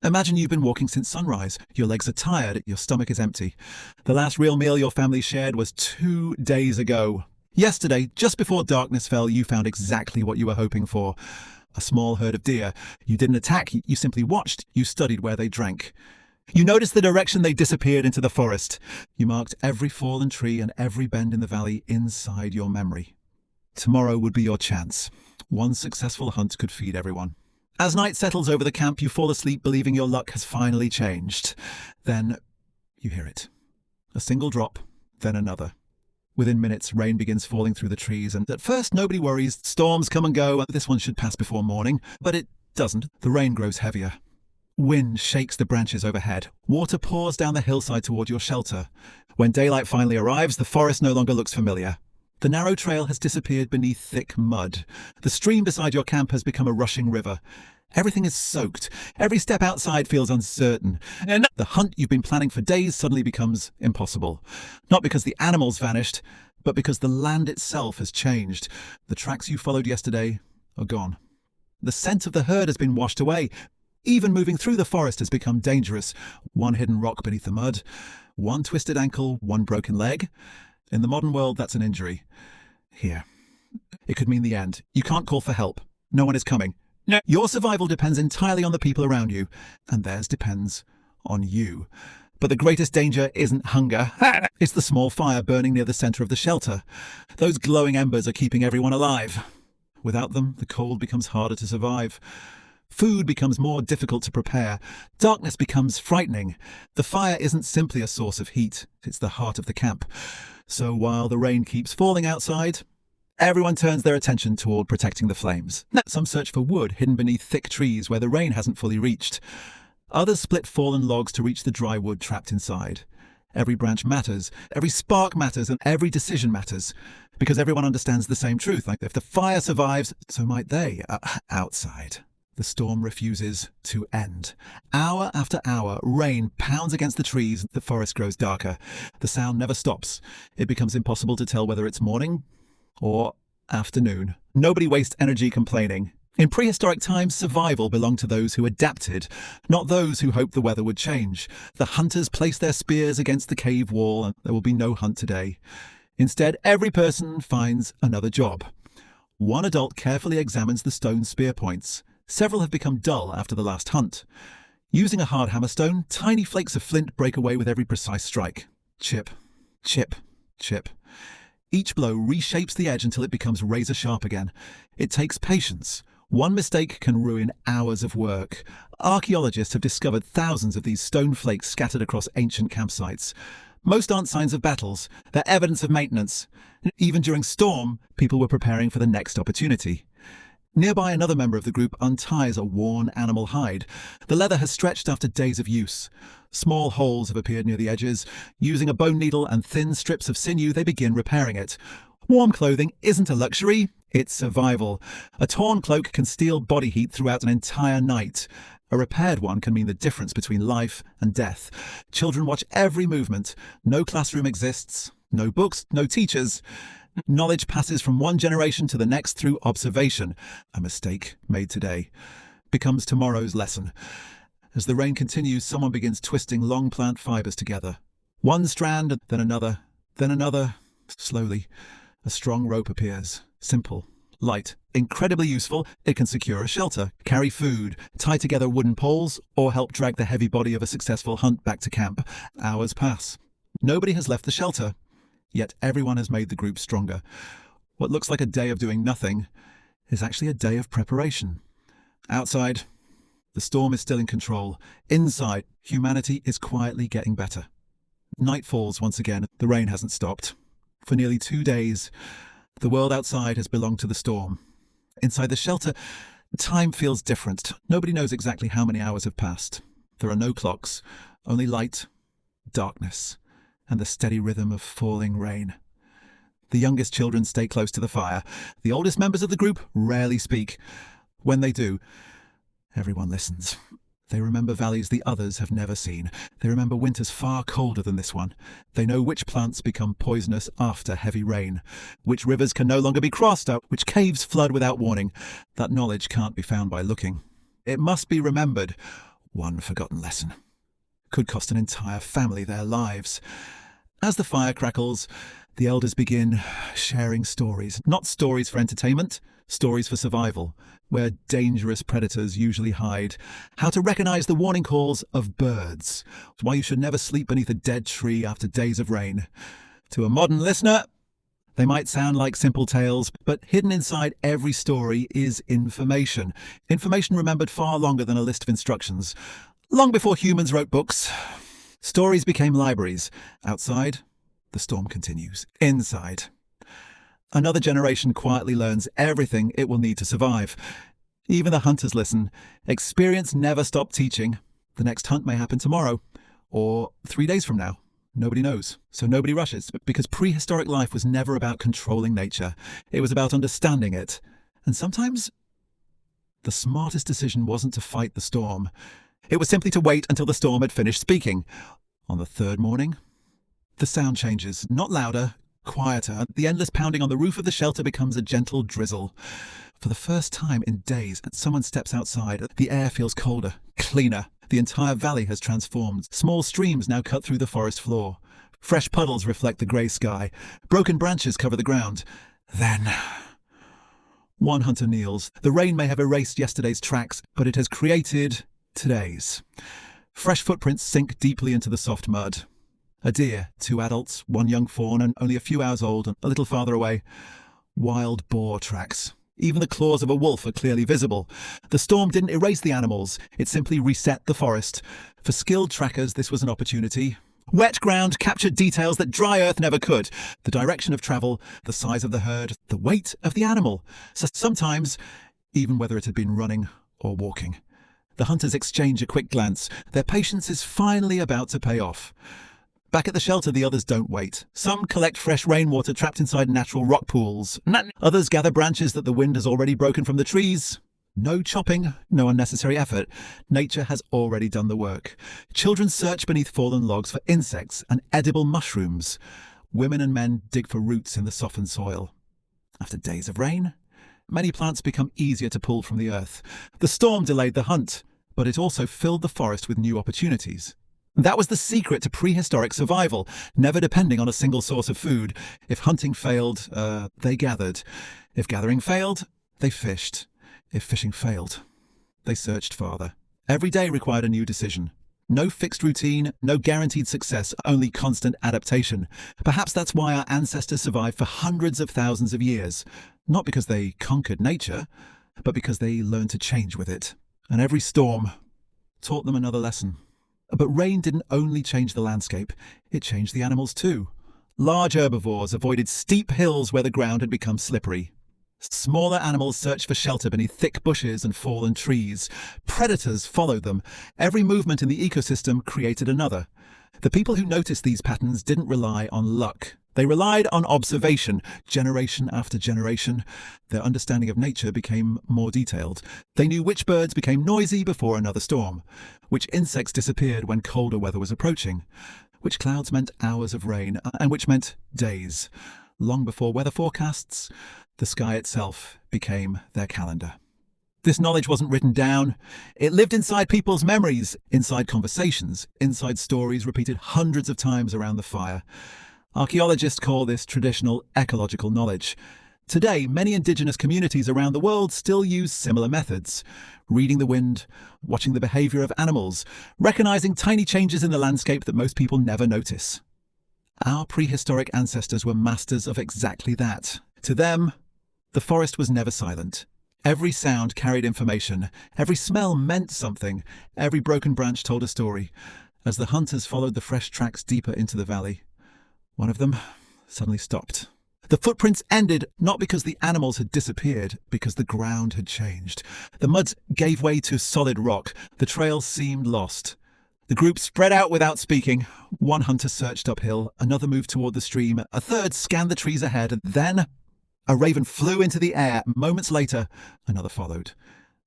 Imagine you've been walking since sunrise. Your legs are tired, your stomach is empty. The last real meal your family shared was 2 days ago. Yesterday, just before darkness fell, you found exactly what you were hoping for. A small herd of deer. You didn't attack, you simply watched. You studied where they drank. You noticed the direction they disappeared into the forest. You marked every fallen tree and every bend in the valley inside your memory. Tomorrow would be your chance. One successful hunt could feed everyone. As night settles over the camp, you fall asleep believing your luck has finally changed. Then you hear it. A single drop, then another. Within minutes, rain begins falling through the trees, and at first nobody worries. Storms come and go, and this one should pass before morning. But it doesn't. The rain grows heavier. Wind shakes the branches overhead. Water pours down the hillside toward your shelter. When daylight finally arrives, the forest no longer looks familiar. The narrow trail has disappeared beneath thick mud. The stream beside your camp has become a rushing river. Everything is soaked. Every step outside feels uncertain. And the hunt you've been planning for days suddenly becomes impossible. Not because the animals vanished, but because the land itself has changed. The tracks you followed yesterday are gone. The scent of the herd has been washed away. Even moving through the forest has become dangerous. One hidden rock beneath the mud, one twisted ankle, one broken leg. In the modern world, that's an injury. Here. It could mean the end. You can't call for help. No one is coming. No. Your survival depends entirely on the people around you, and theirs depends on you. But the greatest danger isn't hunger. It's the small fire burning near the center of the shelter. Those glowing embers are keeping everyone alive. Without them, the cold becomes harder to survive. Food becomes more difficult to prepare. Darkness becomes frightening. The fire isn't simply a source of heat. It's the heart of the camp. So while the rain keeps falling outside, everyone turns their attention toward protecting the flames. Some search for wood hidden beneath thick trees where the rain hasn't fully reached. Others split fallen logs to reach the dry wood trapped inside. Every branch matters, every spark matters, and every decision matters. Because everyone understands the same truth. Like if the fire survives, so might they, outside. The storm refuses to end. Hour after hour, rain pounds against the trees. The forest grows darker. The sound never stops. It becomes impossible to tell whether it's morning or afternoon. Nobody wastes energy complaining. In prehistoric times, survival belonged to those who adapted, not those who hoped the weather would change. The hunters placed their spears against the cave wall, and there will be no hunt today. Instead, every person finds another job. One adult carefully examines the stone spear points. Several have become dull after the last hunt. Using a hard hammerstone, tiny flakes of flint break away with every precise strike. Chip, chip, chip. Each blow reshapes the edge until it becomes razor sharp again. It takes patience. One mistake can ruin hours of work. Archaeologists have discovered thousands of these stone flakes scattered across ancient campsites. Most aren't signs of battles. They're evidence of maintenance. Even during storm, people were preparing for the next opportunity. Nearby, another member of the group unties a worn animal hide. The leather has stretched after days of use. Small holes have appeared near the edges. Using a bone needle and thin strips of sinew, they begin repairing it. Warm clothing isn't a luxury, it's survival. A torn cloak can steal body heat throughout an entire night. A repaired one can mean the difference between life and death. Children watch every movement. No classroom exists. No books, no teachers. Knowledge passes from one generation to the next through observation. A mistake made today becomes tomorrow's lesson. As the rain continues, someone begins twisting long plant fibers together. One strand, then another, then another. Slowly, a strong rope appears. Simple, light, incredibly useful. It can secure a shelter, carry food, tie together wooden poles, or help drag the heavy body of a successful hunt back to camp. Hours pass. Nobody has left the shelter. Yet everyone has made the group stronger. What looks like a day of doing nothing is actually a day of preparation. Outside, the storm is still in control. Inside, humanity is quietly getting better. Night falls once again. The rain hasn't stopped. For nearly 2 days, the world outside has belonged to the storm. Inside the shelter, time feels different. Nobody knows exactly how many hours have passed. There are no clocks, only light, darkness, and the steady rhythm of falling rain. The youngest children stay close to the fire. The oldest members of the group rarely speak. When they do, everyone listens. They remember valleys the others have never seen. They remember winters far colder than this one. They know which plants become poisonous after heavy rain, which rivers can no longer be crossed out, which caves flood without warning. That knowledge can't be found by looking. It must be remembered. One forgotten lesson could cost an entire family their lives. As the fire crackles, the elders begin sharing stories. Not stories for entertainment, stories for survival, where dangerous predators usually hide. How to recognize the warning calls of birds. Why you should never sleep beneath a dead tree after days of rain. To a modern listener, they might sound like simple tales, but hidden inside every story is information. Information remembered far longer than a list of instructions. Long before humans wrote books, stories became libraries. Outside, the storm continues. Inside, another generation quietly learns everything it will need to survive. Even the hunters listen. Experience never stopped teaching. The next hunt may happen tomorrow, or 3 days from now. Nobody knows, so nobody rushes, because prehistoric life was never about controlling nature. It was about understanding it. And sometimes, the smartest decision wasn't to fight the storm. It was simply to wait until the storm had finished speaking. On the third morning, the sound changes, not louder, quieter. The endless pounding on the roof of the shelter becomes a gentle drizzle. For the first time in days, someone steps outside. The air feels colder, cleaner. The entire valley has transformed. Small streams now cut through the forest floor. Fresh puddles reflect the grey sky. Broken branches cover the ground. Then, one hunter kneels. The rain may have erased yesterday's tracks, but it has created today's. Fresh footprints sink deeply into the soft mud. A deer, 2 adults, 1 young fawn, and only a few hours old, and a little farther away. Wild boar tracks. Even the claws of a wolf are clearly visible. The storm didn't erase the animals, it simply reset the forest. For skilled trackers, this was an opportunity. Wet ground captured details that dry earth never could. The direction of travel, the size of the herd, the weight of the animal. So sometimes, even whether it had been running or walking. The hunters exchange a quick glance. Their patience is finally about to pay off. Back at the shelter, the others don't wait. Some collect fresh rainwater trapped inside natural rock pools. Others gather branches that the wind has already broken from the trees. No chopping, no unnecessary effort. Nature has already done the work. Children search beneath fallen logs for insects and edible mushrooms. Women and men dig for roots in the softened soil. After days of rain, many plants become easier to pull from the earth. The storm delayed the hunt, but it also filled the forest with new opportunities. That was the secret to prehistoric survival, never depending on a single source of food. If hunting failed, they gathered. If gathering failed, they fished. If fishing failed, they searched farther. Every day required a new decision. No fixed routine, no guaranteed success, only constant adaptation. Perhaps that's why our ancestors survived for hundreds of thousands of years. Not because they conquered nature, but because they learned to change with it. And every storm taught them another lesson. But rain didn't only change the landscape, it changed the animals too. Large herbivores avoided steep hills where the ground had become slippery. Smaller animals searched for shelter beneath thick bushes and fallen trees. Predators followed them. Every movement in the ecosystem created another. The people who noticed these patterns didn't rely on luck. They relied on observation, generation after generation. Their understanding of nature became more detailed. They knew which birds became noisy before another storm, which insects disappeared when colder weather was approaching, which clouds meant hours of rain, and which meant days. Long before weather forecasts, the sky itself became their calendar. This knowledge wasn't written down. It lived inside people's memories, inside conversations, inside stories repeated hundreds of times around the fire. Archaeologists call this traditional ecological knowledge. Today, many indigenous communities around the world still use similar methods. Reading the wind, watching the behavior of animals, recognizing tiny changes in the landscape that most people never notice. Our prehistoric ancestors were masters of exactly that. To them, the forest was never silent. Every sound carried information. Every smell meant something. Every broken branch told a story. As the hunters followed the fresh tracks deeper into the valley, one of them suddenly stopped. The footprints ended not because the animals had disappeared, because the ground had changed. The mud gave way to solid rock. The trail seemed lost. The group spread out without speaking. One hunter searched uphill, another moved toward the stream, a third scanned the trees ahead, and then a raven flew into the air. Moments later, another followed.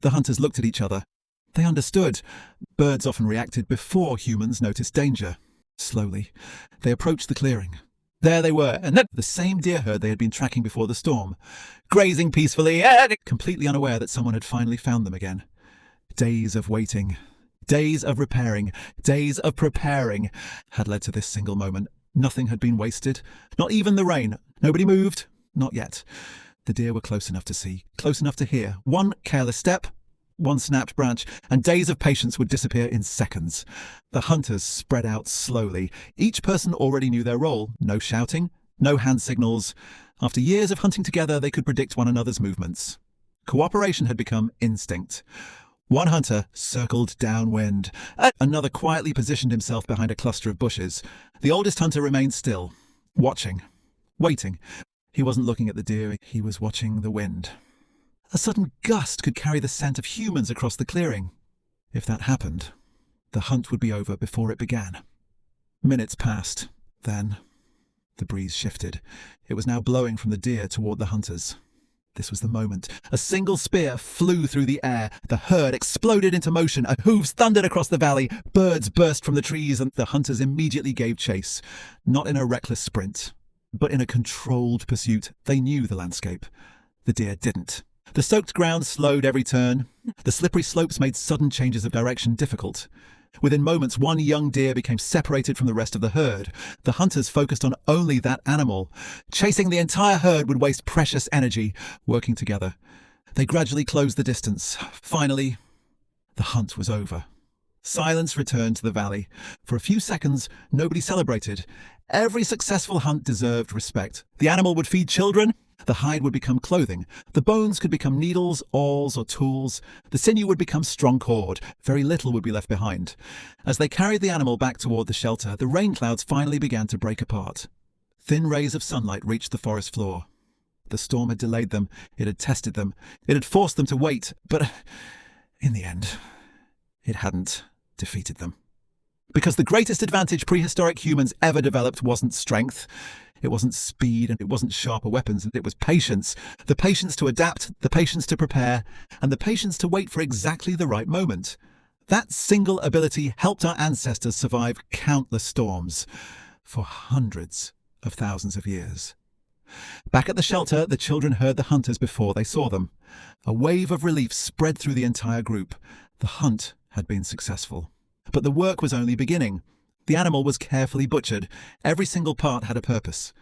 The hunters looked at each other. They understood. Birds often reacted before humans noticed danger. Slowly, they approached the clearing. There they were, and the same deer herd they had been tracking before the storm, grazing peacefully, completely unaware that someone had finally found them again. Days of waiting, Days of repairing, days of preparing had led to this single moment. Nothing had been wasted, not even the rain. Nobody moved, not yet. The deer were close enough to see, close enough to hear. One careless step, one snapped branch, and days of patience would disappear in seconds. The hunters spread out slowly. Each person already knew their role. No shouting, no hand signals. After years of hunting together, they could predict one another's movements. Cooperation had become instinct. One hunter circled downwind. Another quietly positioned himself behind a cluster of bushes. The oldest hunter remained still, watching, waiting. He wasn't looking at the deer, he was watching the wind. A sudden gust could carry the scent of humans across the clearing. If that happened, the hunt would be over before it began. Minutes passed. Then the breeze shifted. It was now blowing from the deer toward the hunters. This was the moment. A single spear flew through the air. The herd exploded into motion. Hooves thundered across the valley. Birds burst from the trees, and the hunters immediately gave chase. Not in a reckless sprint, but in a controlled pursuit. They knew the landscape. The deer didn't. The soaked ground slowed every turn. The slippery slopes made sudden changes of direction difficult. Within moments, one young deer became separated from the rest of the herd. The hunters focused on only that animal. Chasing the entire herd would waste precious energy. Working together, they gradually closed the distance. Finally, the hunt was over. Silence returned to the valley. For a few seconds, nobody celebrated. Every successful hunt deserved respect. The animal would feed children. The hide would become clothing. The bones could become needles, awls, or tools. The sinew would become strong cord. Very little would be left behind. As they carried the animal back toward the shelter, the rain clouds finally began to break apart. Thin rays of sunlight reached the forest floor. The storm had delayed them. It had tested them. It had forced them to wait. But in the end, it hadn't defeated them. Because the greatest advantage prehistoric humans ever developed wasn't strength. It wasn't speed, and it wasn't sharper weapons. It was patience. The patience to adapt, the patience to prepare, and the patience to wait for exactly the right moment. That single ability helped our ancestors survive countless storms for hundreds of thousands of years. Back at the shelter, the children heard the hunters before they saw them. A wave of relief spread through the entire group. The hunt had been successful. But the work was only beginning. The animal was carefully butchered. Every single part had a purpose.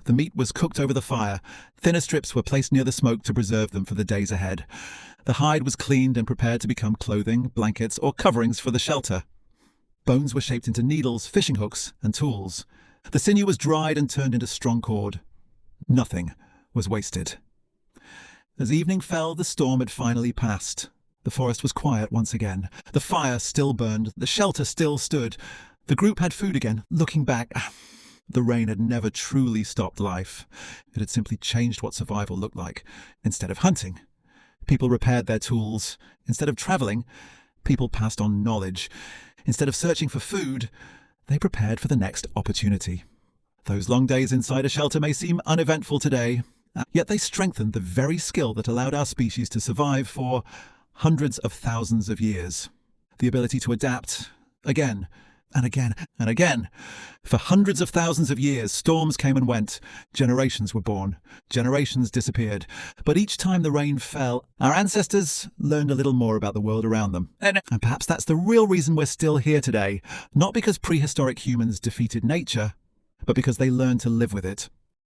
The meat was cooked over the fire. Thinner strips were placed near the smoke to preserve them for the days ahead. The hide was cleaned and prepared to become clothing, blankets, or coverings for the shelter. Bones were shaped into needles, fishing hooks, and tools. The sinew was dried and turned into strong cord. Nothing was wasted. As evening fell, the storm had finally passed. The forest was quiet once again. The fire still burned. The shelter still stood. The group had food again. Looking back, the rain had never truly stopped life. It had simply changed what survival looked like. Instead of hunting, people repaired their tools. Instead of traveling, people passed on knowledge. Instead of searching for food, they prepared for the next opportunity. Those long days inside a shelter may seem uneventful today, yet they strengthened the very skill that allowed our species to survive for hundreds of thousands of years. The ability to adapt again and again and again. For hundreds of thousands of years, storms came and went. Generations were born. Generations disappeared. But each time the rain fell, our ancestors learned a little more about the world around them. And perhaps that's the real reason we're still here today. Not because prehistoric humans defeated nature, but because they learned to live with it.